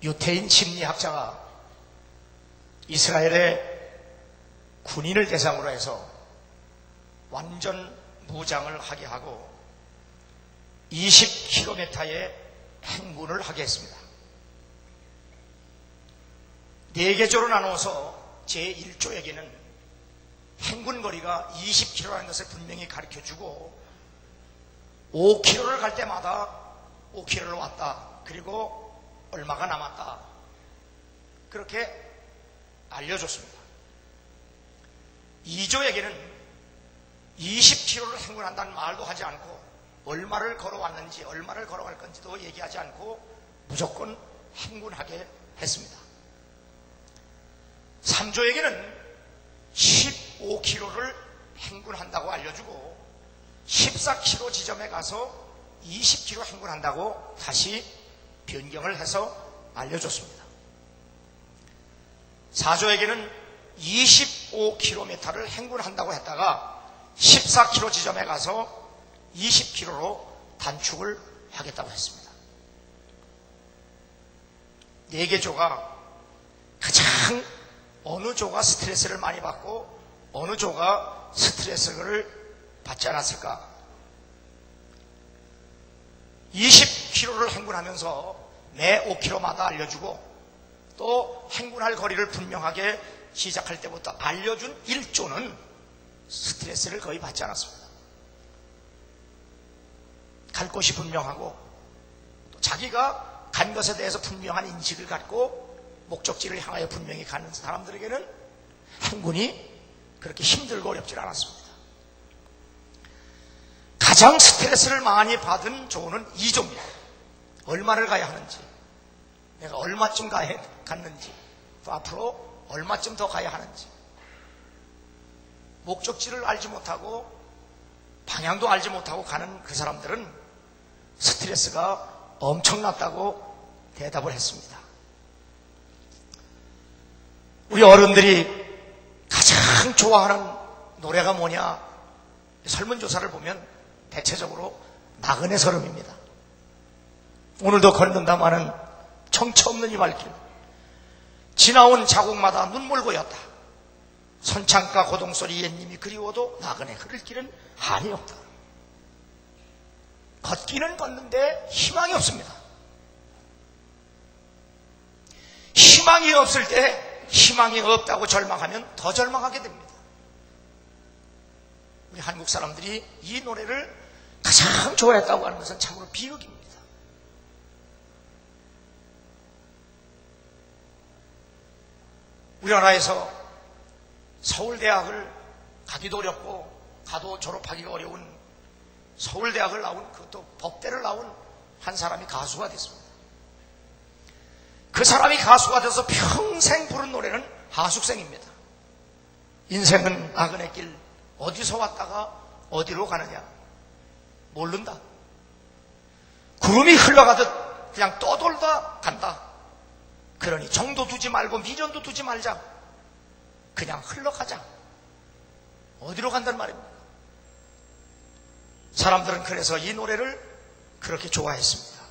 유태인 심리학자가 이스라엘의 군인을 대상으로 해서 완전 무장을 하게 하고 20km의 행군을 하게 했습니다. 4개조로 나누어서 제1조에게는 행군거리가 20km라는 것을 분명히 가르쳐주고 5km를 갈 때마다 5km를 왔다. 그리고 얼마가 남았다. 그렇게 알려줬습니다. 2조에게는 20km를 행군한다는 말도 하지 않고 얼마를 걸어왔는지 얼마를 걸어갈 건지도 얘기하지 않고 무조건 행군하게 했습니다. 3조에게는 15km를 행군한다고 알려주고 14km 지점에 가서 20km 행군한다고 다시 변경을 해서 알려줬습니다. 4조에게는 25km를 행군한다고 했다가 14km 지점에 가서 20km로 단축을 하겠다고 했습니다. 4개 조가 가장 어느 조가 스트레스를 많이 받고 어느 조가 스트레스를 받지 않았을까? 20km를 행군하면서 매 5km마다 알려주고 또 행군할 거리를 분명하게 시작할 때부터 알려준 1조는 스트레스를 거의 받지 않았습니다. 갈 곳이 분명하고 또 자기가 간 것에 대해서 분명한 인식을 갖고 목적지를 향하여 분명히 가는 사람들에게는 행군이 그렇게 힘들고 어렵지 않았습니다. 가장 스트레스를 많이 받은 조는 2조입니다. 얼마를 가야 하는지, 내가 얼마쯤 갔는지, 또 앞으로 얼마쯤 더 가야 하는지, 목적지를 알지 못하고 방향도 알지 못하고 가는 그 사람들은 스트레스가 엄청났다고 대답을 했습니다. 우리 어른들이 가장 좋아하는 노래가 뭐냐? 설문조사를 보면 대체적으로 나그네 설음입니다. 오늘도 걷는다마는 정처 없는 이 발길, 지나온 자국마다 눈물 고였다. 선창가 고동소리 옛님이 그리워도 나그네 흐를 길은 한이 없다. 걷기는 걷는데 희망이 없습니다. 희망이 없을 때 희망이 없다고 절망하면 더 절망하게 됩니다. 우리 한국 사람들이 이 노래를 가장 좋아했다고 하는 것은 참으로 비극입니다. 우리나라에서 서울대학을 가기도 어렵고 가도 졸업하기가 어려운 서울대학을 나온, 그것도 법대를 나온 한 사람이 가수가 됐습니다. 그 사람이 가수가 돼서 평생 부른 노래는 하숙생입니다. 인생은 나그네 길, 어디서 왔다가 어디로 가느냐 모른다. 구름이 흘러가듯 그냥 떠돌다 간다. 그러니 정도 두지 말고 미련도 두지 말자. 그냥 흘러가자. 어디로 간단 말입니다. 사람들은 그래서 이 노래를 그렇게 좋아했습니다.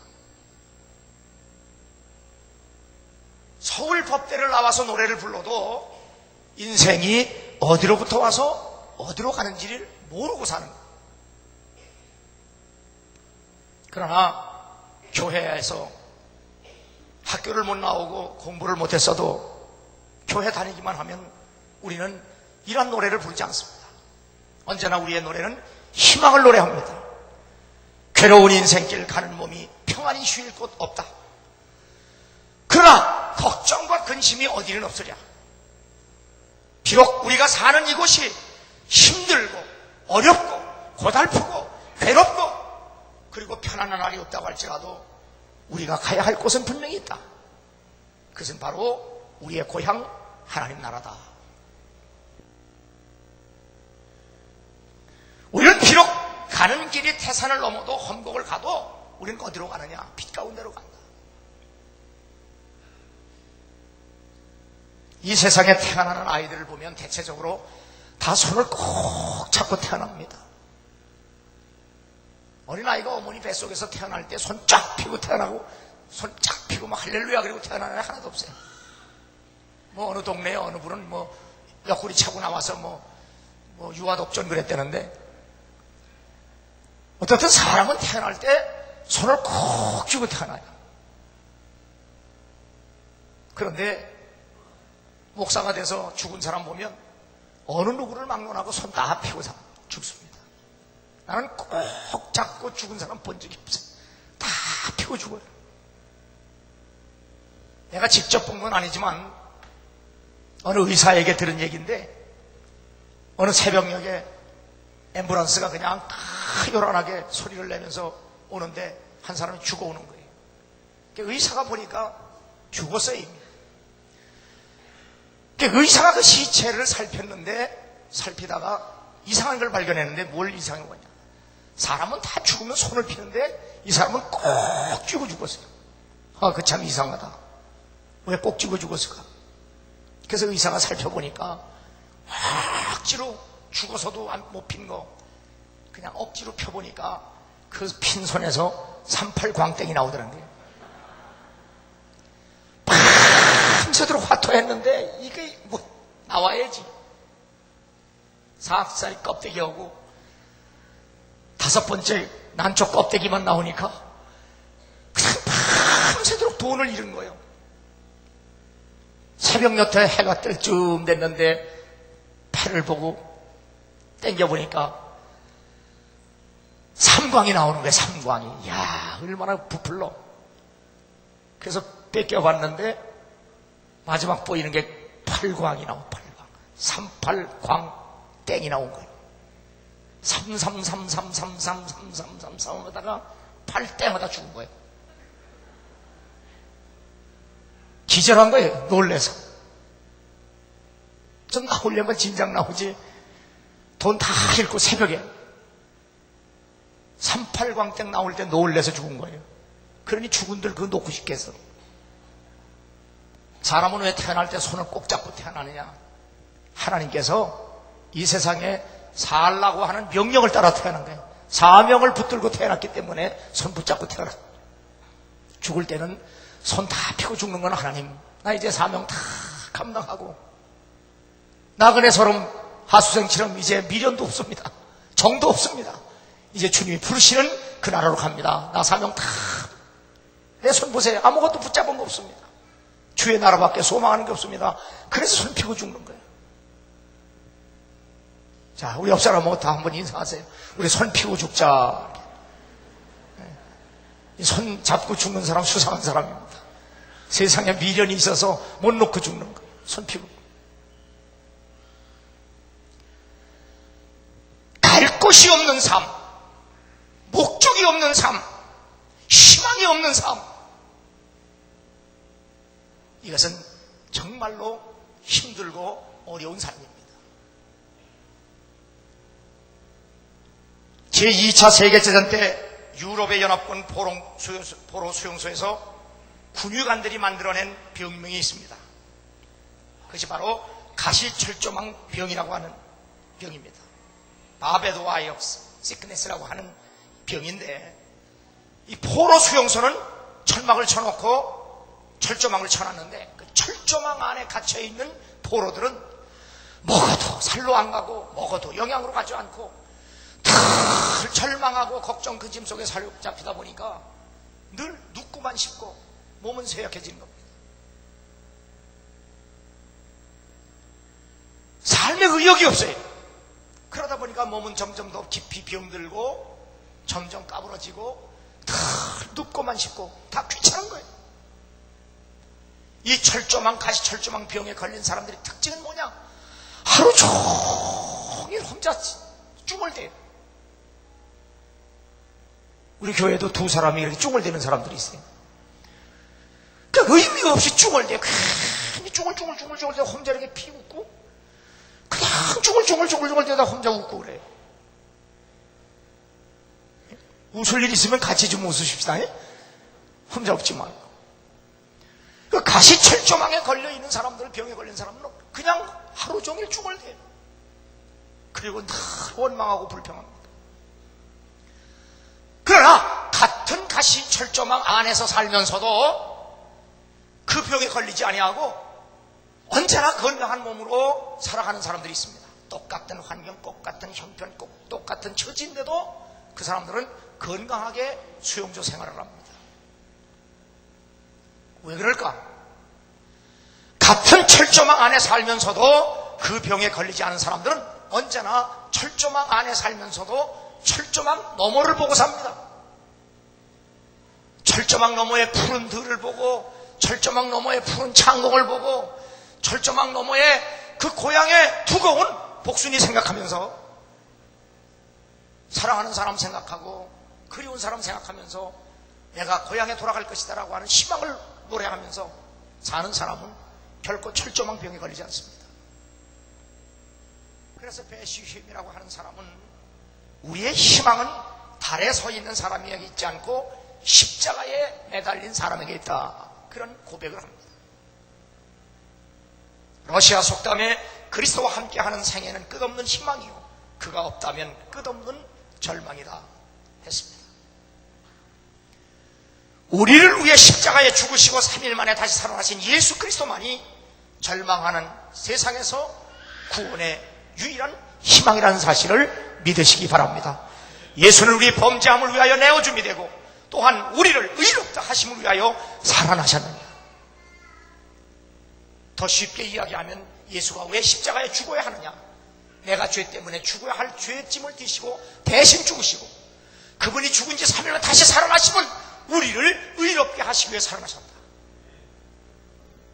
서울법대를 나와서 노래를 불러도 인생이 어디로부터 와서 어디로 가는지를 모르고 사는 거예요. 그러나 교회에서 학교를 못 나오고 공부를 못했어도 교회 다니기만 하면 우리는 이런 노래를 부르지 않습니다. 언제나 우리의 노래는 희망을 노래합니다. 괴로운 인생길 가는 몸이 평안히 쉴 곳 없다. 그러나 걱정과 근심이 어디는 없으랴. 비록 우리가 사는 이곳이 힘들고 어렵고 고달프고 괴롭고 그리고 편안한 날이 없다고 할지라도 우리가 가야 할 곳은 분명히 있다. 그것은 바로 우리의 고향 하나님 나라다. 우리는 비록 가는 길이 태산을 넘어도 험곡을 가도 우리는 어디로 가느냐? 빛 가운데로 간다. 이 세상에 태어나는 아이들을 보면 대체적으로 다 손을 꼭 잡고 태어납니다. 어린아이가 어머니 뱃속에서 태어날 때 손 쫙 펴고 태어나고 손 쫙 펴고 막 할렐루야 그리고 태어나는 애 하나도 없어요. 뭐 어느 동네에 어느 분은 뭐 옆구리 차고 나와서 뭐 유아독전 그랬다는데, 어떻든 사람은 태어날 때 손을 콕 쥐고 태어나요. 그런데 목사가 돼서 죽은 사람 보면 어느 누구를 막론하고 손 다 펴고 죽습니다. 나는 꼭 잡고 죽은 사람 본 적이 없어요. 다 펴고 죽어요. 내가 직접 본 건 아니지만 어느 의사에게 들은 얘기인데, 어느 새벽녘에 앰뷸런스가 그냥 요란하게 소리를 내면서 오는데 한 사람이 죽어오는 거예요. 의사가 보니까 죽었어요, 이미. 의사가 그 시체를 살피다가 이상한 걸 발견했는데, 뭘 이상한 거냐. 사람은 다 죽으면 손을 피는데 이 사람은 꼭 쥐고 죽었어요. 그 참 이상하다. 왜 꼭 쥐고 죽었을까? 그래서 의사가 살펴보니까 억지로 죽어서도 못 핀 거 그냥 억지로 펴보니까 그 핀 손에서 38 광땡이 나오더란 거예요. 밤새도록 화토했는데 이게 뭐 나와야지. 사악살이 껍데기하고 5번째 난초 껍데기만 나오니까 그냥 밤새도록 돈을 잃은 거예요. 새벽 여태 해가 뜰 쯤 됐는데 패를 보고 땡겨보니까 삼광이 나오는 거예요. 삼광이. 이야, 얼마나 부풀러. 그래서 뺏겨봤는데 마지막 보이는 게 8광이 나와. 8광. 38광 땡이 나온 거예요. 3333333333 하다가 8땡하다 죽은 거예요. 기절한 거예요. 놀래서. 좀 나오려면 진작 나오지. 돈 다 잃고 새벽에 38광땡 나올 때 놀래서 죽은 거예요. 그러니 죽은들 그거 놓고 싶겠어. 사람은 왜 태어날 때 손을 꼭 잡고 태어나느냐. 하나님께서 이 세상에 살라고 하는 명령을 따라 태어난 거예요. 사명을 붙들고 태어났기 때문에 손 붙잡고 태어났어요. 죽을 때는 손 다 펴고 죽는 건 하나님, 나 이제 사명 다 감당하고 나그네처럼 하수생처럼 이제 미련도 없습니다. 정도 없습니다. 이제 주님이 부르시는 그 나라로 갑니다. 나 사명 다, 내 손 보세요. 아무것도 붙잡은 거 없습니다. 주의 나라밖에 소망하는 게 없습니다. 그래서 손 펴고 죽는 거예요. 자, 우리 옆 사람하고 다 한번 인사하세요. 우리 손 펴고 죽자. 손 잡고 죽는 사람 수상한 사람입니다. 세상에 미련이 있어서 못 놓고 죽는 거예요. 손 펴고. 갈 곳이 없는 삶, 목적이 없는 삶, 희망이 없는 삶, 이것은 정말로 힘들고 어려운 삶입니다. 제2차 세계대전 때 유럽의 연합군 포로 수용소에서 군의관들이 만들어낸 병명이 있습니다. 그것이 바로 가시철조망 병이라고 하는 병입니다. 바베도 와이어스 시크네스라고 하는 병인데, 이 포로 수용소는 철막을 쳐놓고 철조망을 쳐놨는데 그 철조망 안에 갇혀있는 포로들은 먹어도 살로 안 가고 먹어도 영양으로 가지 않고 늘 절망하고 걱정 그 짐 속에 사로잡히다 보니까 늘 눕고만 싶고 몸은 쇠약해지는 겁니다. 삶의 의욕이 없어요. 그러다 보니까 몸은 점점 더 깊이 병들고 점점 까부러지고 늘 눕고만 싶고 다 귀찮은 거예요. 이 가시철조망 병에 걸린 사람들의 특징은 뭐냐? 하루 종일 혼자 쭈글대요. 우리 교회도 2사람이 이렇게 쭈글대는 사람들이 있어요. 그러니까 의미가 없이 쭈글대요. 괜히 쭈글대다 혼자 이렇게 피 웃고 그냥 쭈글대다 혼자 웃고 그래요. 웃을 일 있으면 같이 좀 웃으십시다. 혼자 웃지 말고. 그 가시철조망에 걸려있는 사람들, 병에 걸린 사람은 그냥 하루 종일 쭈글대요. 그리고 늘 원망하고 불평합니다. 그러나 같은 완벽하시 철조망 안에서 살면서도 그 병에 걸리지 아니하고 언제나 건강한 몸으로 살아가는 사람들이 있습니다. 똑같은 환경, 똑같은 형편, 똑같은 처지인데도 그 사람들은 건강하게 수용조 생활을 합니다. 왜 그럴까? 같은 철조망 안에 살면서도 그 병에 걸리지 않은 사람들은 언제나 철조망 안에 살면서도 철조망 너머를 보고 삽니다. 철조망 너머의 푸른 들을 보고, 철조망 너머의 푸른 창공을 보고, 철조망 너머의 그 고향의 두꺼운 복순이 생각하면서, 사랑하는 사람 생각하고 그리운 사람 생각하면서 내가 고향에 돌아갈 것이다라고 하는 희망을 노래하면서 사는 사람은 결코 철조망병에 걸리지 않습니다. 그래서 베시힘이라고 하는 사람은 우리의 희망은 달에 서 있는 사람에게 있지 않고 십자가에 매달린 사람에게 있다, 그런 고백을 합니다. 러시아 속담에 그리스도와 함께하는 생애는 끝없는 희망이요 그가 없다면 끝없는 절망이다 했습니다. 우리를 위해 십자가에 죽으시고 3일 만에 다시 살아나신 예수 그리스도만이 절망하는 세상에서 구원의 유일한 희망이라는 사실을 믿으시기 바랍니다. 예수는 우리 범죄함을 위하여 내어줌이 되고 또한 우리를 의롭다 하심을 위하여 살아나셨느냐. 더 쉽게 이야기하면 예수가 왜 십자가에 죽어야 하느냐? 내가 죄 때문에 죽어야 할 죄의 짐을 지시고 대신 죽으시고 그분이 죽은 지 3일 만에 다시 살아나시면 우리를 의롭게 하시기 위해 살아나셨다.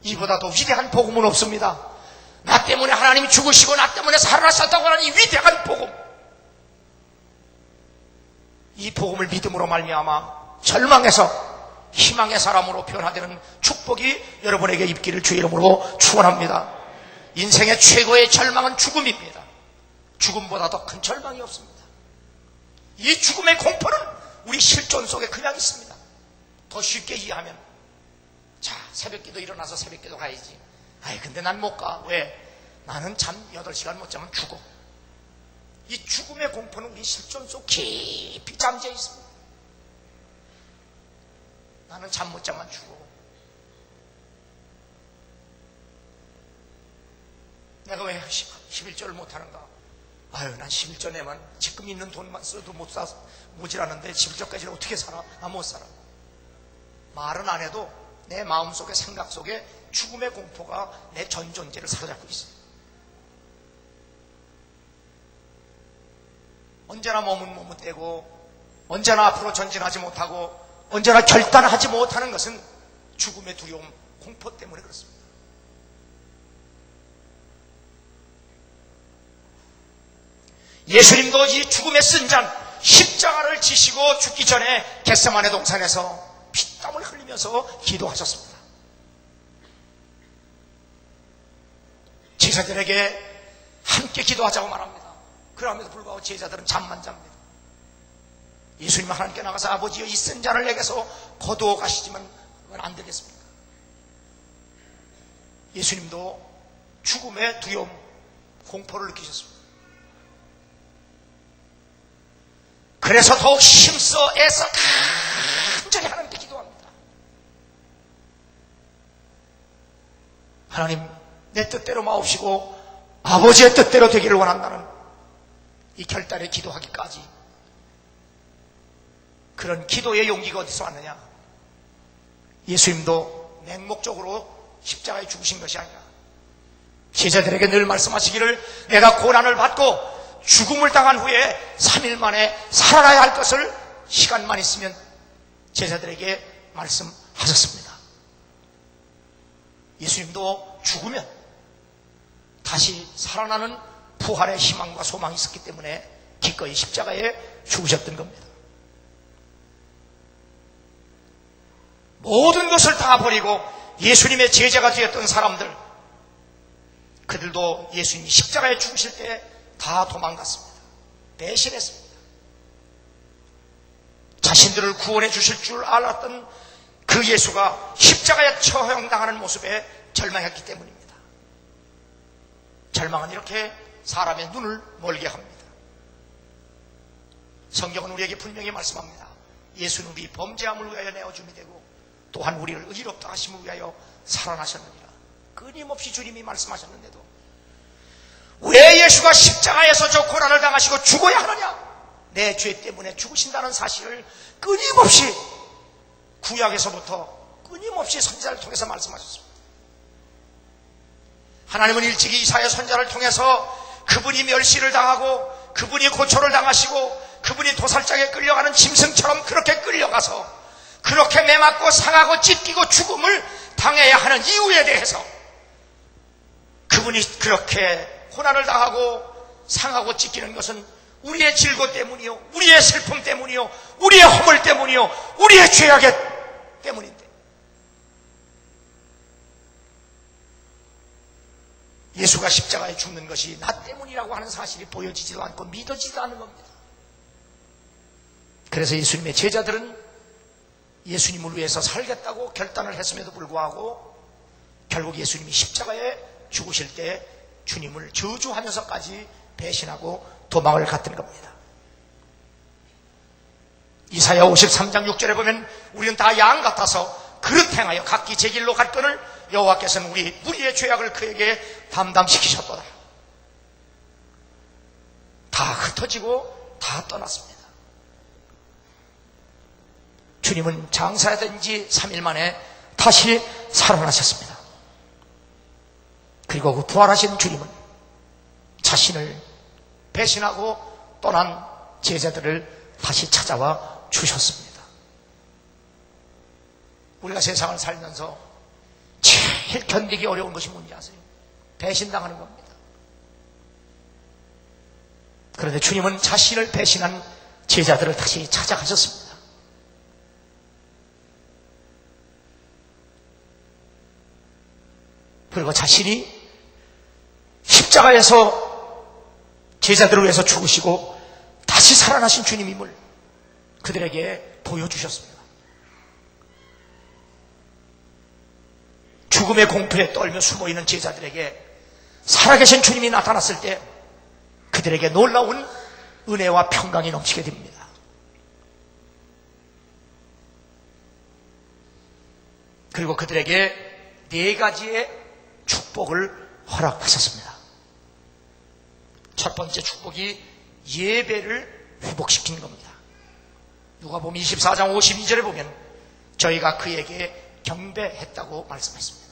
이보다 더 위대한 복음은 없습니다. 나 때문에 하나님이 죽으시고 나 때문에 살아나셨다고 하는 이 위대한 복음, 이 복음을 믿음으로 말미암아 절망에서 희망의 사람으로 변화되는 축복이 여러분에게 있기를 주의 이름으로 축원합니다. 인생의 최고의 절망은 죽음입니다. 죽음보다 더 큰 절망이 없습니다. 이 죽음의 공포는 우리 실존 속에 그냥 있습니다. 더 쉽게 이해하면, 자, 새벽기도 일어나서 새벽기도 가야지. 아이, 근데 난 못 가. 왜? 나는 잠 8시간 못 자면 죽어. 이 죽음의 공포는 우리 실존 속 깊이 잠재해 있습니다. 나는 잠 못 자면 죽어. 내가 왜 11조를 못하는가? 아유, 난 11조 내만 지금 있는 돈만 써도 못 사, 모자라는데 11조까지는 어떻게 살아? 나 못 살아. 말은 안 해도 내 마음속에, 생각 속에 죽음의 공포가 내 전 존재를 사로잡고 있어요. 언제나 머뭇머뭇대고 언제나 앞으로 전진하지 못하고 언제나 결단하지 못하는 것은 죽음의 두려움, 공포 때문에 그렇습니다. 예수님도 이 죽음의 쓴잔 십자가를 지시고 죽기 전에 겟세마네 동산에서 피땀을 흘리면서 기도하셨습니다. 제자들에게 함께 기도하자고 말합니다. 그럼에도 불구하고 제자들은 잠만 잡니다. 예수님은 하나님께 나가서 아버지여 이 쓴잔을 내게서 거두어 가시지만 그건 안 되겠습니까? 예수님도 죽음의 두려움, 공포를 느끼셨습니다. 그래서 더욱 힘써 애써 간절히 하나님께 기도합니다. 하나님, 내 뜻대로 마옵시고 아버지의 뜻대로 되기를 원한다는 이 결단에 기도하기까지, 그런 기도의 용기가 어디서 왔느냐? 예수님도 맹목적으로 십자가에 죽으신 것이 아니라 제자들에게 늘 말씀하시기를 내가 고난을 받고 죽음을 당한 후에 3일 만에 살아나야 할 것을 시간만 있으면 제자들에게 말씀하셨습니다. 예수님도 죽으면 다시 살아나는 부활의 희망과 소망이 있었기 때문에 기꺼이 십자가에 죽으셨던 겁니다. 모든 것을 다 버리고 예수님의 제자가 되었던 사람들, 그들도 예수님이 십자가에 죽으실 때 다 도망갔습니다. 배신했습니다. 자신들을 구원해 주실 줄 알았던 그 예수가 십자가에 처형당하는 모습에 절망했기 때문입니다. 절망은 이렇게 사람의 눈을 멀게 합니다. 성경은 우리에게 분명히 말씀합니다. 예수는 우리 범죄함을 위하여 내어줌이 되고 또한 우리를 의롭다 하심을 위하여 살아나셨느니라. 끊임없이 주님이 말씀하셨는데도 왜 예수가 십자가에서 저 고난을 당하시고 죽어야 하느냐? 내 죄 때문에 죽으신다는 사실을 끊임없이 구약에서부터 끊임없이 선지자를 통해서 말씀하셨습니다. 하나님은 일찍이 이사야 선지자를 통해서 그분이 멸시를 당하고 그분이 고초를 당하시고 그분이 도살장에 끌려가는 짐승처럼 그렇게 끌려가서 그렇게 매맞고 상하고 찢기고 죽음을 당해야 하는 이유에 대해서 그분이 그렇게 고난을 당하고 상하고 찢기는 것은 우리의 질고 때문이요, 우리의 슬픔 때문이요, 우리의 허물 때문이요, 우리의 죄악 때문인데 예수가 십자가에 죽는 것이 나 때문이라고 하는 사실이 보여지지도 않고 믿어지지도 않는 겁니다. 그래서 예수님의 제자들은 예수님을 위해서 살겠다고 결단을 했음에도 불구하고 결국 예수님이 십자가에 죽으실 때 주님을 저주하면서까지 배신하고 도망을 갔던 겁니다. 이사야 53장 6절에 보면 우리는 다 양 같아서 그릇 행하여 각기 제 길로 갔거늘 여호와께서는 우리의 죄악을 그에게 담당시키셨도다. 다 흩어지고 다 떠났습니다. 주님은 장사된 지 3일 만에 다시 살아나셨습니다. 그리고 그 부활하신 주님은 자신을 배신하고 떠난 제자들을 다시 찾아와 주셨습니다. 우리가 세상을 살면서 제일 견디기 어려운 것이 뭔지 아세요? 배신당하는 겁니다. 그런데 주님은 자신을 배신한 제자들을 다시 찾아가셨습니다. 그리고 자신이 십자가에서 제자들을 위해서 죽으시고 다시 살아나신 주님임을 그들에게 보여주셨습니다. 죽음의 공포에 떨며 숨어있는 제자들에게 살아계신 주님이 나타났을 때 그들에게 놀라운 은혜와 평강이 넘치게 됩니다. 그리고 그들에게 4가지의 축복을 허락하셨습니다. 첫 번째 축복이 예배를 회복시키는 겁니다. 누가복음 24장 52절에 보면 저희가 그에게 경배했다고 말씀했습니다.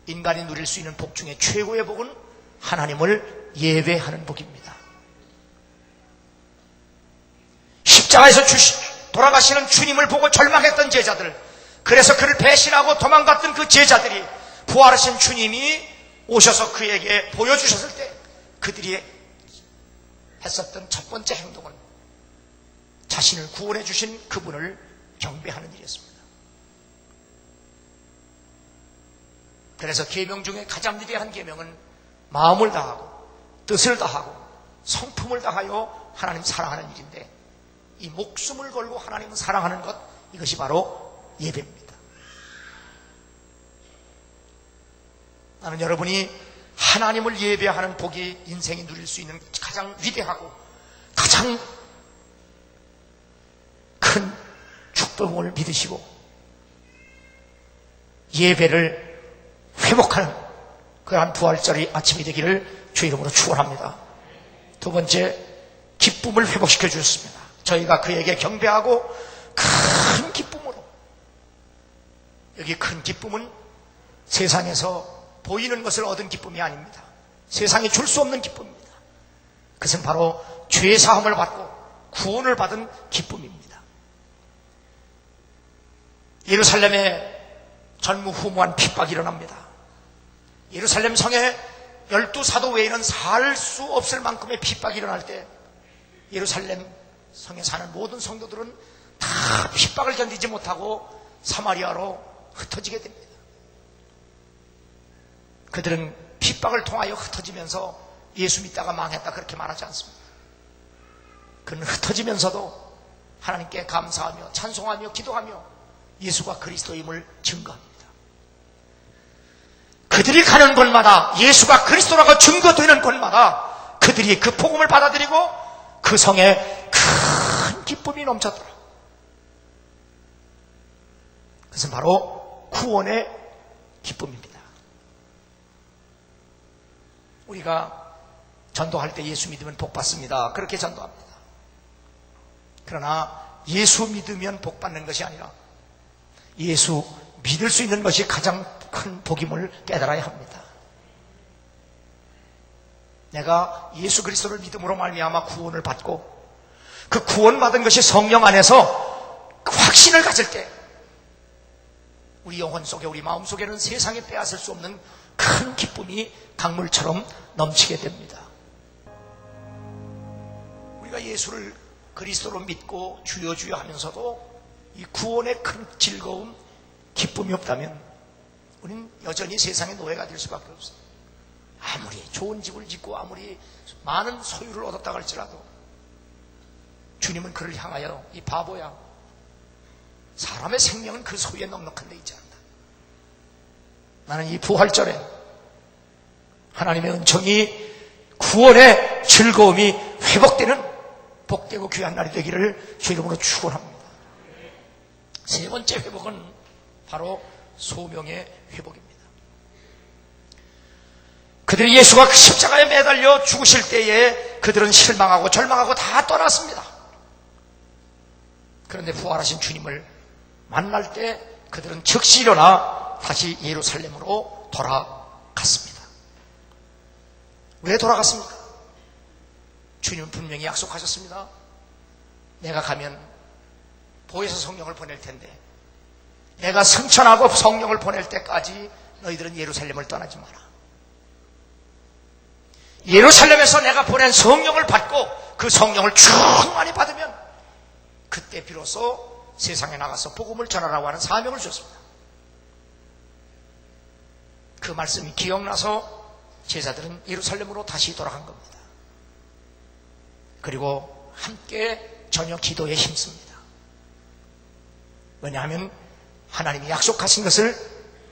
인간이 누릴 수 있는 복 중에 최고의 복은 하나님을 예배하는 복입니다. 십자가에서 돌아가시는 주님을 보고 절망했던 제자들, 그래서 그를 배신하고 도망갔던 그 제자들이 부활하신 주님이 오셔서 그에게 보여주셨을 때 그들이 했었던 첫 번째 행동은 자신을 구원해 주신 그분을 경배하는 일이었습니다. 그래서 계명 중에 가장 위대한 계명은 마음을 다하고 뜻을 다하고 성품을 다하여 하나님 사랑하는 일인데, 이 목숨을 걸고 하나님을 사랑하는 것, 이것이 바로 예배입니다. 나는 여러분이 하나님을 예배하는 복이 인생이 누릴 수 있는 가장 위대하고 가장 큰 축복을 믿으시고 예배를 회복하는 그러한 부활절이 아침이 되기를 주 이름으로 축원합니다. 두 번째, 기쁨을 회복시켜 주셨습니다. 저희가 그에게 경배하고 큰 기쁨으로, 여기 큰 기쁨은 세상에서 보이는 것을 얻은 기쁨이 아닙니다. 세상에 줄 수 없는 기쁨입니다. 그것은 바로 죄 사함을 받고 구원을 받은 기쁨입니다. 예루살렘에 전무후무한 핍박이 일어납니다. 예루살렘 성에 12사도 외에는 살 수 없을 만큼의 핍박이 일어날 때 예루살렘 성에 사는 모든 성도들은 다 핍박을 견디지 못하고 사마리아로 흩어지게 됩니다. 그들은 핍박을 통하여 흩어지면서 예수 믿다가 망했다 그렇게 말하지 않습니다. 그는 흩어지면서도 하나님께 감사하며 찬송하며 기도하며 예수가 그리스도임을 증거합니다. 그들이 가는 곳마다 예수가 그리스도라고 증거되는 곳마다 그들이 그 복음을 받아들이고 그 성에 큰 기쁨이 넘쳤더라. 그것은 바로 구원의 기쁨입니다. 우리가 전도할 때 예수 믿으면 복 받습니다. 그렇게 전도합니다. 그러나 예수 믿으면 복 받는 것이 아니라 예수 믿을 수 있는 것이 가장 큰 복임을 깨달아야 합니다. 내가 예수 그리스도를 믿음으로 말미암아 구원을 받고 그 구원받은 것이 성령 안에서 그 확신을 가질 때 우리 영혼 속에, 우리 마음 속에는 세상에 빼앗을 수 없는 큰 기쁨이 강물처럼 넘치게 됩니다. 우리가 예수를 그리스도로 믿고 주여 주여 하면서도 이 구원의 큰 즐거움, 기쁨이 없다면 우리는 여전히 세상의 노예가 될 수밖에 없어요. 아무리 좋은 집을 짓고 아무리 많은 소유를 얻었다 할지라도 주님은 그를 향하여 이 바보야, 사람의 생명은 그 소유에 넉넉한 데 있지 않다. 나는 이 부활절에 하나님의 은총이, 구원의 즐거움이 회복되는 복되고 귀한 날이 되기를 주 이름으로 축원합니다. 세 번째 회복은 바로 소명의 회복입니다. 그들이 예수가 그 십자가에 매달려 죽으실 때에 그들은 실망하고 절망하고 다 떠났습니다. 그런데 부활하신 주님을 만날 때 그들은 즉시 일어나 다시 예루살렘으로 돌아갔습니다. 왜 돌아갔습니까? 주님은 분명히 약속하셨습니다. 내가 가면 보혜사 성령을 보낼 텐데 내가 승천하고 성령을 보낼 때까지 너희들은 예루살렘을 떠나지 마라. 예루살렘에서 내가 보낸 성령을 받고 그 성령을 충만히 받으면 그때 비로소 세상에 나가서 복음을 전하라고 하는 사명을 주셨습니다. 그 말씀이 기억나서 제자들은 예루살렘으로 다시 돌아간 겁니다. 그리고 함께 저녁 기도에 힘씁니다. 왜냐하면 하나님이 약속하신 것을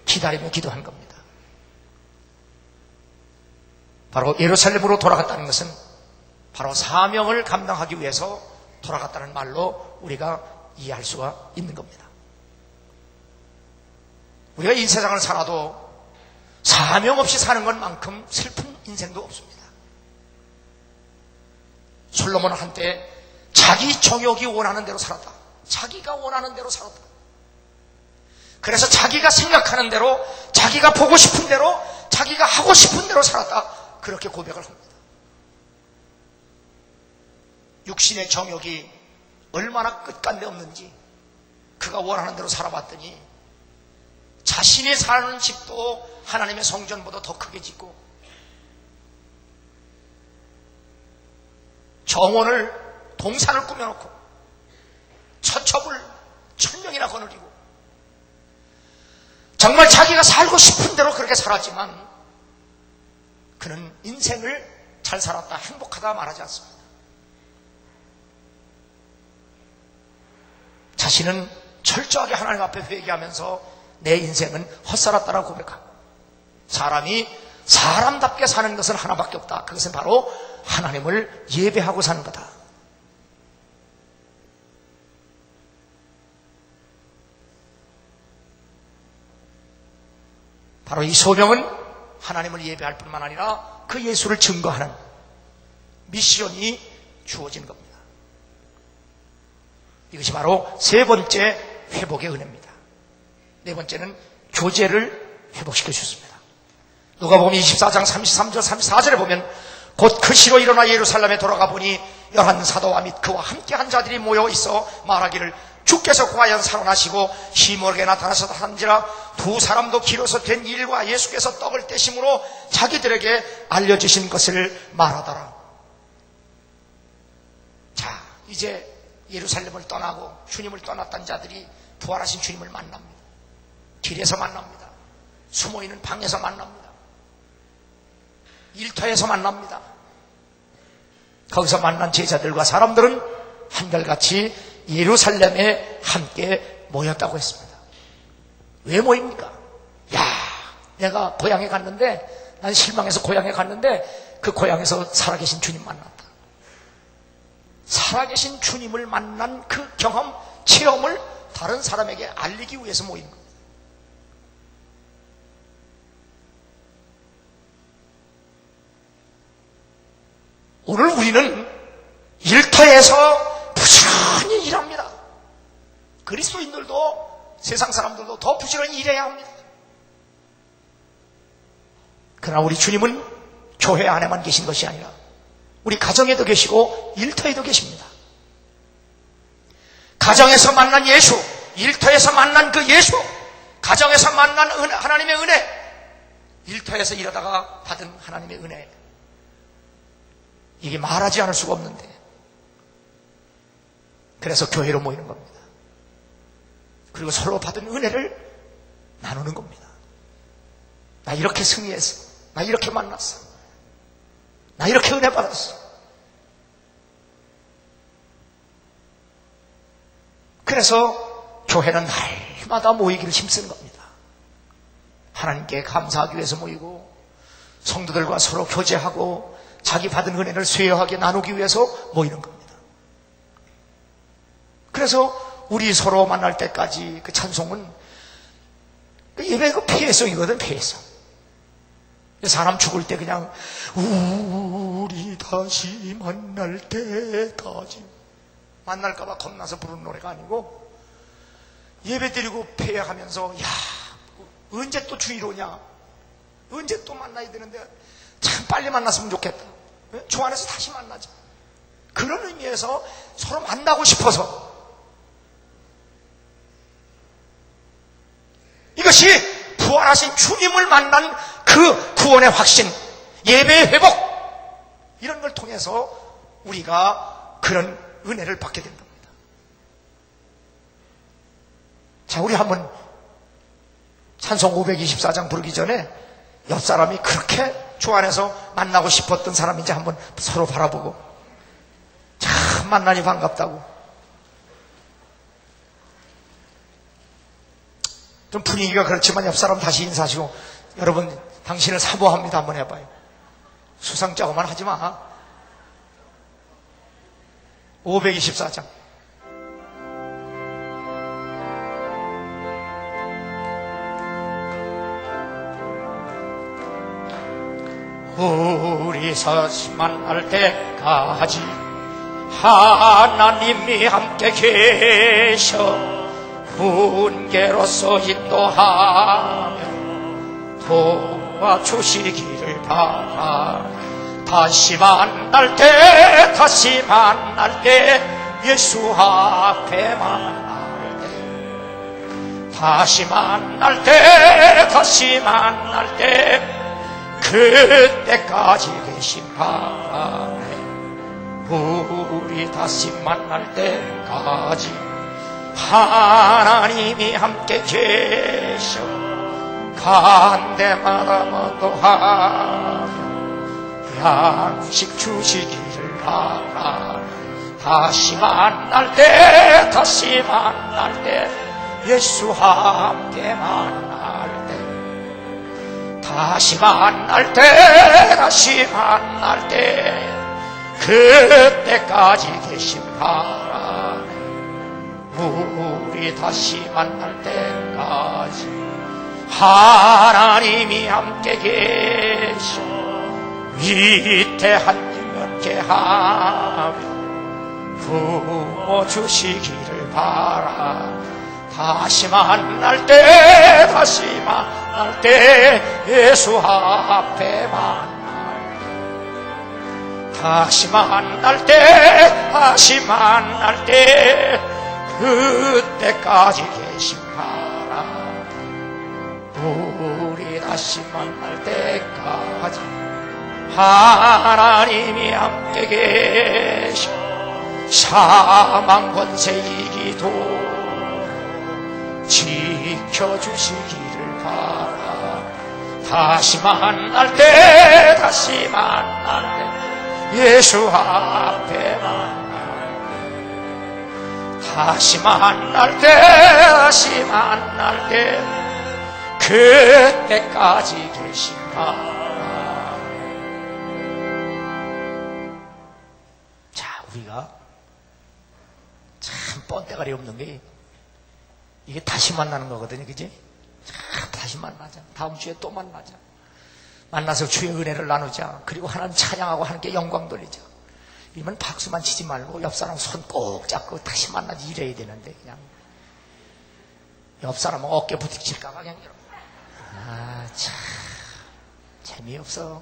기다리며 기도한 겁니다. 바로 예루살렘으로 돌아갔다는 것은 바로 사명을 감당하기 위해서 돌아갔다는 말로 우리가 이해할 수가 있는 겁니다. 우리가 이 세상을 살아도 사명 없이 사는 것만큼 슬픈 인생도 없습니다. 솔로몬은 한때 자기 정욕이 원하는 대로 살았다. 자기가 원하는 대로 살았다. 그래서 자기가 생각하는 대로, 자기가 보고 싶은 대로, 자기가 하고 싶은 대로 살았다. 그렇게 고백을 합니다. 육신의 정욕이 얼마나 끝간데 없는지 그가 원하는 대로 살아봤더니 자신이 사는 집도 하나님의 성전보다 더 크게 짓고 정원을, 동산을 꾸며놓고 처첩을 1000명이나 거느리고 정말 자기가 살고 싶은 대로 그렇게 살았지만 그는 인생을 잘 살았다, 행복하다 말하지 않습니다. 자신은 철저하게 하나님 앞에 회개하면서 내 인생은 헛살았다라고 고백하고 사람이 사람답게 사는 것은 하나밖에 없다. 그것은 바로 하나님을 예배하고 사는 거다. 바로 이 소명은 하나님을 예배할 뿐만 아니라 그 예수를 증거하는 미션이 주어진 겁니다. 이것이 바로 세 번째 회복의 은혜입니다. 네 번째는 교제를 회복시켜 주셨습니다. 누가복음 24장 33절 34절에 보면 곧 그 시로 일어나 예루살렘에 돌아가 보니 11 사도와 및 그와 함께한 자들이 모여 있어 말하기를 주께서 과연 살아나시고 시몬에게 나타나셔서 한지라 두 사람도 길어서 된 일과 예수께서 떡을 떼심으로 자기들에게 알려주신 것을 말하더라. 자, 이제 예루살렘을 떠나고 주님을 떠났던 자들이 부활하신 주님을 만납니다. 길에서 만납니다. 숨어있는 방에서 만납니다. 일터에서 만납니다. 거기서 만난 제자들과 사람들은 한결같이 예루살렘에 함께 모였다고 했습니다. 왜 모입니까? 야, 내가 고향에 갔는데, 난 실망해서 고향에 갔는데 그 고향에서 살아계신 주님 만났다. 살아계신 주님을 만난 그 경험, 체험을 다른 사람에게 알리기 위해서 모이는 겁니다. 오늘 우리는 일터에서 부지런히 일합니다. 그리스도인들도 세상 사람들도 더 부지런히 일해야 합니다. 그러나 우리 주님은 교회 안에만 계신 것이 아니라 우리 가정에도 계시고 일터에도 계십니다. 가정에서 만난 예수, 일터에서 만난 그 예수, 가정에서 만난 하나님의 은혜, 일터에서 일하다가 받은 하나님의 은혜, 이게 말하지 않을 수가 없는데, 그래서 교회로 모이는 겁니다. 그리고 서로 받은 은혜를 나누는 겁니다. 나 이렇게 승리했어, 나 이렇게 만났어, 나 이렇게 은혜 받았어. 그래서 교회는 날마다 모이기를 힘쓰는 겁니다. 하나님께 감사하기 위해서 모이고, 성도들과 서로 교제하고 자기 받은 은혜를 쇠하게 나누기 위해서 모이는 겁니다. 그래서 우리 서로 만날 때까지 그 찬송은 그 예배 그 폐해성이거든, 폐해성. 사람 죽을 때 그냥 우리 다시 만날 때까지, 만날까봐 겁나서 부르는 노래가 아니고, 예배 드리고 폐하면서 야, 언제 또 주일 오냐, 언제 또 만나야 되는데 참 빨리 만났으면 좋겠다, 주 안에서 다시 만나자, 그런 의미에서 서로 만나고 싶어서, 이것이 부활하신 주님을 만난 그 구원의 확신, 예배의 회복, 이런 걸 통해서 우리가 그런 은혜를 받게 된 겁니다. 자, 우리 한번 찬송 524장 부르기 전에 옆 사람이 그렇게 주 안에서 만나고 싶었던 사람인지 한번 서로 바라보고, 참 만나니 반갑다고. 좀 분위기가 그렇지만 옆 사람 다시 인사하시고, 여러분 당신을 사모합니다 한번 해봐요. 수상자고만 하지 마. 524장. 우리 다시 만날 때까지 하나님이 함께 계셔 훈계로서 인도하며 도와주시기를 바라. 다시 만날 때, 다시 만날 때, 예수 앞에 만날 때, 다시 만날 때, 다시 만날 때, 그때까지 계신 바람에 우리 다시 만날 때까지 하나님이 함께 계셔 간 데마다 모도하며 양식 주시기를 바라. 다시 만날 때, 다시 만날 때, 예수 함께 만날 때, 다시 만날 때, 다시 만날 때, 그때까지 계신 바람에 우리 다시 만날 때까지 하나님이 함께 계셔 위태한 일면케 하며 부어주시기를 바라. 다시 만날 때, 다시 만날 때, 예수 앞에 만날 때, 다시 만날 때, 다시 만날 때, 그때까지 계신 바라. 우리 다시 만날 때까지 하나님이 함께 계셔 사망 권세 이기도 지켜주시기를 바라. 다시 만날 때, 다시 만날 때, 예수 앞에 만날 때, 다시 만날 때, 다시 만날 때, 그때까지 계신 바라. 자, 우리가 뻔때가리 없는 게 이게 다시 만나는 거거든요. 그지? 다시 만나자. 다음 주에 또 만나자. 만나서 주의 은혜를 나누자. 그리고 하나님 찬양하고 하나님께 영광 돌리자. 이러면 박수만 치지 말고 옆 사람 손 꼭 잡고 다시 만나지 이래야 되는데 그냥 옆 사람은 어깨 부딪힐까봐 그냥 이러고. 참 재미없어.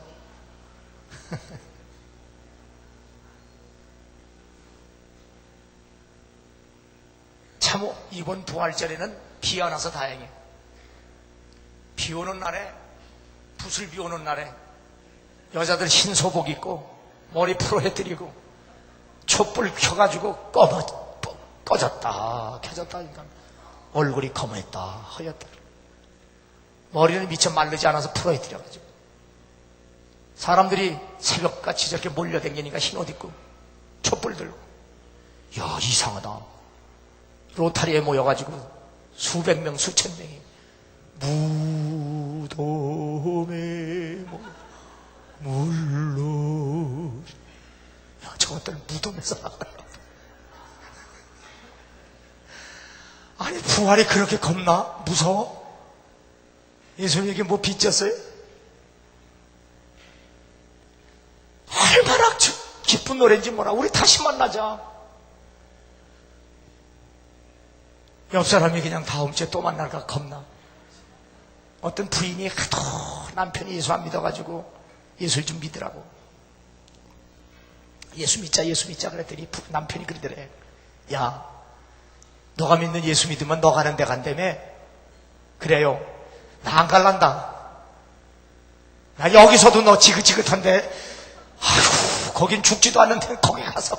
참 이번 부활절에는 비 안 와서 다행이에요. 비 오는 날에, 붓을 비 오는 날에 여자들 흰 소복 입고 머리 풀어해드리고 촛불 켜가지고 꺼졌다 켜졌다 그러니까 얼굴이 검했다 허였다. 머리는 미처 마르지 않아서 풀어해드려가지고 사람들이 새벽같이 저렇게 몰려다니니까 흰옷 입고 촛불 들고 야 이상하다. 로타리에 모여가지고 수백 명 수천 명이 무덤에 물러 저것들 무덤에서 나와요. 아니 부활이 그렇게 겁나? 무서워? 예수님에게 뭐 빚졌어요? 얼마나 기쁜 노래인지 뭐라. 우리 다시 만나자. 옆 사람이 그냥 다음 주에 또 만날까 겁나. 어떤 부인이 하도 남편이 예수 안 믿어가지고 예수를 좀 믿으라고 예수 믿자 그랬더니 남편이 그러더래. 야 너가 믿는 예수 믿으면 너 가는 데 간다며. 그래요. 나 안 갈란다. 나 여기서도 너 지긋지긋한데 아휴 거긴 죽지도 않는데 거기 가서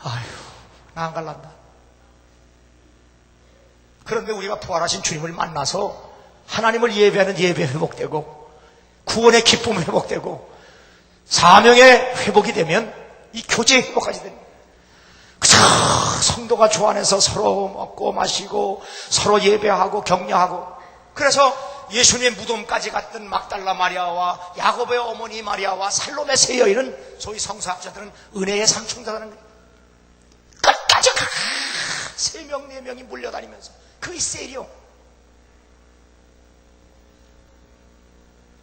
아휴 나 안 갈란다. 그런데 우리가 부활하신 주님을 만나서 하나님을 예배하는 예배 회복되고 구원의 기쁨 회복되고 사명의 회복이 되면 이 교제의 회복까지 됩니다. 그저 성도가 주 안에서 서로 먹고 마시고 서로 예배하고 격려하고. 그래서 예수님의 무덤까지 갔던 막달라 마리아와 야곱의 어머니 마리아와 살로메 세 여인은 소위 성서학자들은 은혜의 삼총사라는 거예요. 끝까지 3명 4명이 몰려다니면서 그게 셀이요.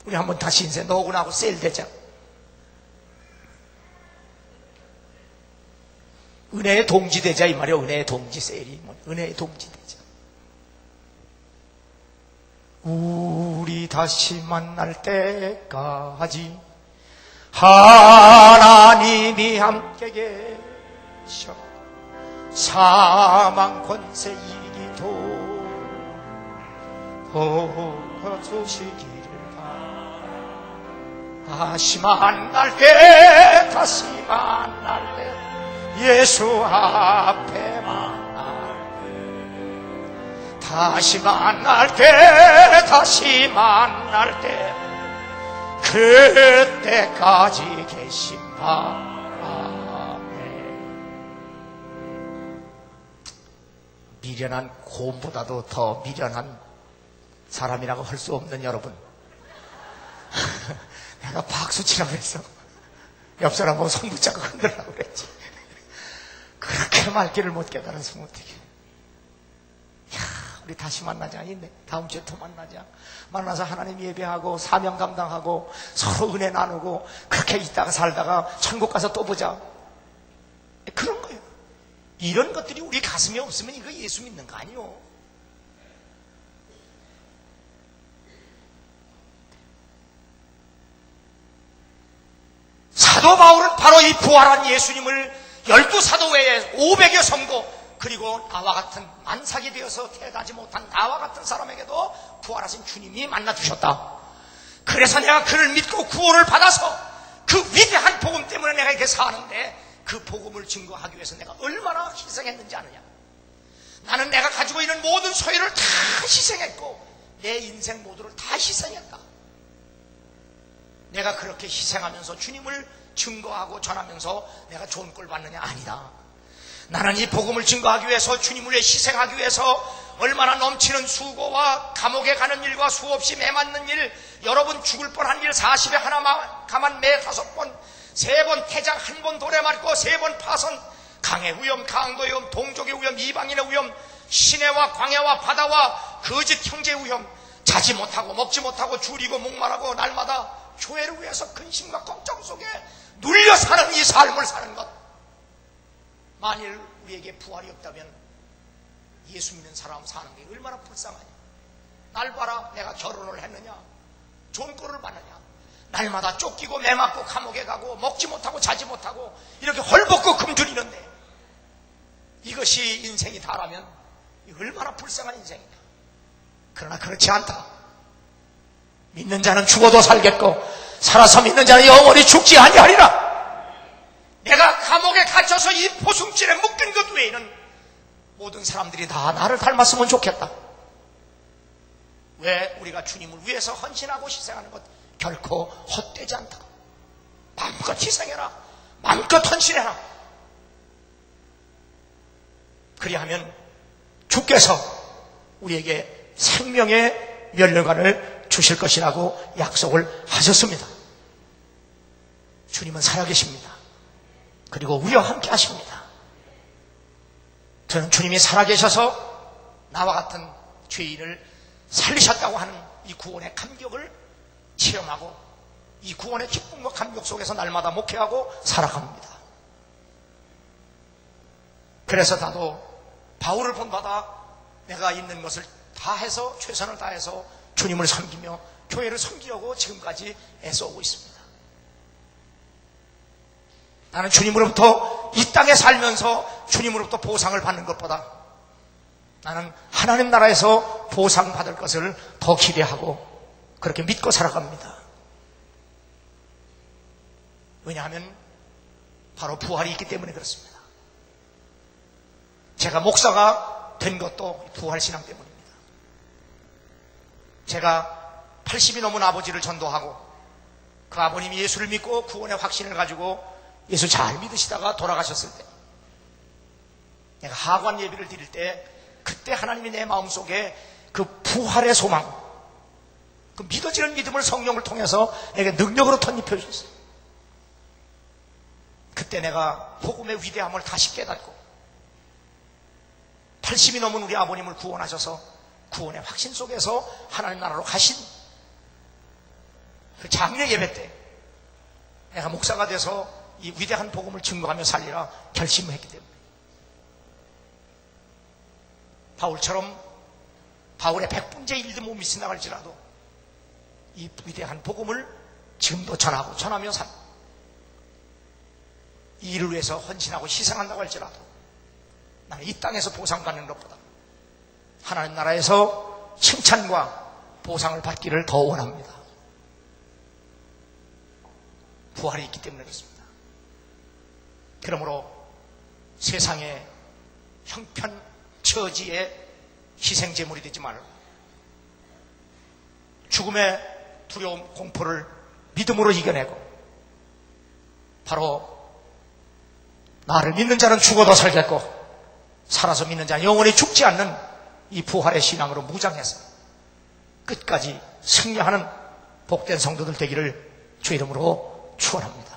우리 한번 다시 인생 너하고 나하고 셀 되자. 은혜의 동지 되자 이 말이야. 은혜의 동지 셀이 은혜의 동지 되자. 우리 다시 만날 때까지 하나님이 함께 계셔 사망 권세 이기도 도와주시기를 다시 만날 때 예수 앞에 만날 때 다시 만날 때 그때까지 계신다. 미련한 곰보다도 더 미련한 사람이라고 할 수 없는 여러분. 내가 박수 치라고 했어. 옆 사람 보고 손 붙잡고 흔들라고 그랬지. 그렇게 말귀를 못 깨달아서 못하게. 야, 우리 다시 만나자. 다음 주에 또 만나자. 만나서 하나님 예배하고 사명 감당하고 서로 은혜 나누고 그렇게 있다가 살다가 천국 가서 또 보자. 그런 거예요. 이런 것들이 우리 가슴에 없으면 이거 예수 믿는 거 아니요. 사도 바울은 바로 이 부활한 예수님을 12사도 외에 500여 성도 그리고 나와 같은 만삭이 되어서 태어나지 못한 나와 같은 사람에게도 부활하신 주님이 만나주셨다. 그래서 내가 그를 믿고 구원을 받아서 그 위대한 복음 때문에 내가 이렇게 사는데 그 복음을 증거하기 위해서 내가 얼마나 희생했는지 아느냐. 나는 내가 가지고 있는 모든 소유를 다 희생했고 내 인생 모두를 다 희생했다. 내가 그렇게 희생하면서 주님을 증거하고 전하면서 내가 좋은 꼴 받느냐? 아니다. 나는 이 복음을 증거하기 위해서 주님을 위해 희생하기 위해서 얼마나 넘치는 수고와 감옥에 가는 일과 수없이 매 맞는 일, 여러분 죽을 뻔한 일 40에 하나 가만 매 5번, 3번 태장, 1번 돌에 맞고 3번 파선, 강의 위험, 강도의 위험, 동족의 위험, 이방인의 위험, 시내와 광야와 바다와 거짓 형제의 위험, 자지 못하고 먹지 못하고 줄이고 목말하고 날마다 교회를 위해서 근심과 걱정 속에 눌려 사는 이 삶을 사는 것, 만일 우리에게 부활이 없다면 예수 믿는 사람 사는 게 얼마나 불쌍하냐. 날 봐라, 내가 결혼을 했느냐, 좋은 꼴을 받느냐, 날마다 쫓기고 매맞고 감옥에 가고 먹지 못하고 자지 못하고 이렇게 헐벗고 굶주리는데, 이것이 인생이 다라면 얼마나 불쌍한 인생이냐. 그러나 그렇지 않다. 믿는 자는 죽어도 살겠고 살아서 믿는 자는 영원히 죽지 아니하리라. 내가 감옥에 갇혀서 이 포승줄에 묶인 것 외에는 모든 사람들이 다 나를 닮았으면 좋겠다. 왜? 우리가 주님을 위해서 헌신하고 희생하는 것 결코 헛되지 않다. 마음껏 희생해라, 마음껏 헌신해라. 그리하면 주께서 우리에게 생명의 멸류관을 주실 것이라고 약속을 하셨습니다. 주님은 살아계십니다. 그리고 우리와 함께 하십니다. 저는 주님이 살아계셔서 나와 같은 죄인을 살리셨다고 하는 이 구원의 감격을 체험하고 이 구원의 기쁨과 감격 속에서 날마다 목회하고 살아갑니다. 그래서 나도 바울을 본받아 내가 있는 것을 다 해서, 최선을 다해서 주님을 섬기며 교회를 섬기려고 지금까지 애써오고 있습니다. 나는 주님으로부터 이 땅에 살면서 주님으로부터 보상을 받는 것보다 나는 하나님 나라에서 보상받을 것을 더 기대하고 그렇게 믿고 살아갑니다. 왜냐하면 바로 부활이 있기 때문에 그렇습니다. 제가 목사가 된 것도 부활신앙 때문입니다. 제가 80이 넘은 아버지를 전도하고 그 아버님이 예수를 믿고 구원의 확신을 가지고 예수 잘 믿으시다가 돌아가셨을 때, 내가 하관 예배를 드릴 때 그때 하나님이 내 마음속에 그 부활의 소망, 그 믿어지는 믿음을 성령을 통해서 내게 능력으로 덧입혀 주셨어요. 그때 내가 복음의 위대함을 다시 깨닫고 80이 넘은 우리 아버님을 구원하셔서 구원의 확신 속에서 하나님 나라로 가신 그 장례 예배 때 내가 목사가 돼서 이 위대한 복음을 증거하며 살리라 결심을 했기 때문에, 바울처럼 바울의 100분의 1도 못 미친다 할지라도 이 위대한 복음을 지금도 전하며 이 일을 위해서 헌신하고 희생한다고 할지라도 나는 이 땅에서 보상받는 것보다 하나님 나라에서 칭찬과 보상을 받기를 더 원합니다. 부활이 있기 때문에 그렇습니다. 그러므로 세상의 형편 처지의 희생제물이 되지 말고 죽음의 두려움 공포를 믿음으로 이겨내고 바로 나를 믿는 자는 죽어도 살겠고 살아서 믿는 자는 영원히 죽지 않는 이 부활의 신앙으로 무장해서 끝까지 승리하는 복된 성도들 되기를 주 이름으로 축원합니다.